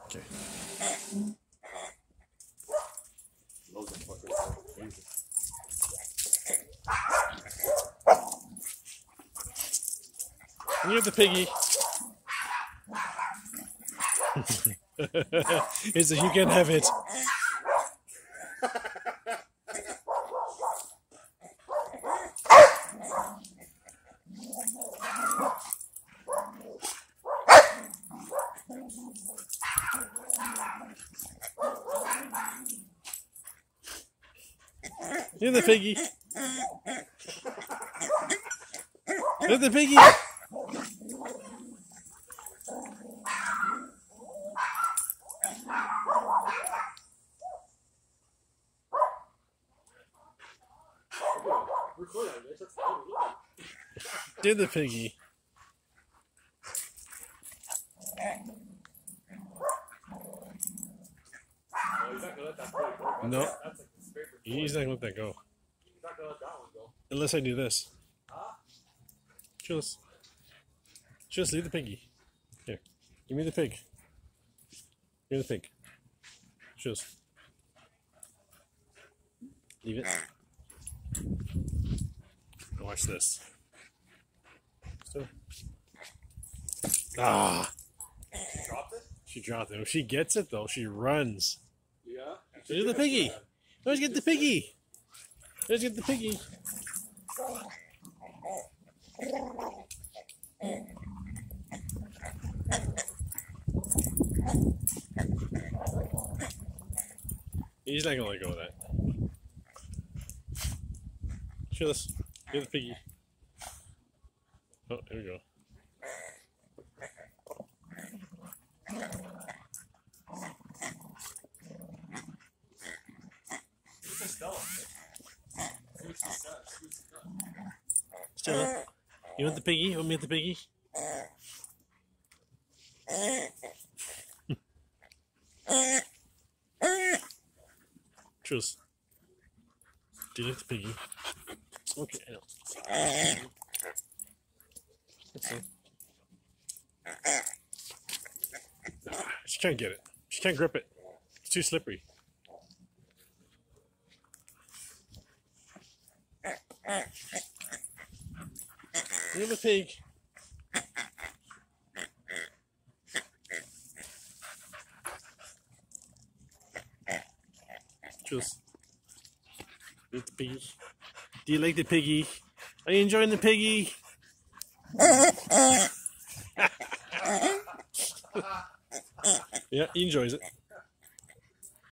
Okay. You're the piggy. Is it you can have it? You're the piggy. You're the piggy. You're the piggy. No. He's not gonna let that go. Unless I do this. Just leave the piggy. Here. Give me the pig. Give me the pig. Just leave it. Watch this. So. Ah. She dropped it? She dropped it. If she gets it though, she runs. Yeah. There's the piggy. Let's get the piggy. Let's get the piggy. He's not gonna let go of that. Shoeless, get the piggy. Oh, here we go. Stella, you want the piggy? You want me at the piggy? Truce. Do you like the piggy? Okay, I know. That's it. She can't get it. She can't grip it. It's too slippery. You're the pig. Just eat the piggy. Do you like the piggy? Are you enjoying the piggy? Yeah, he enjoys it.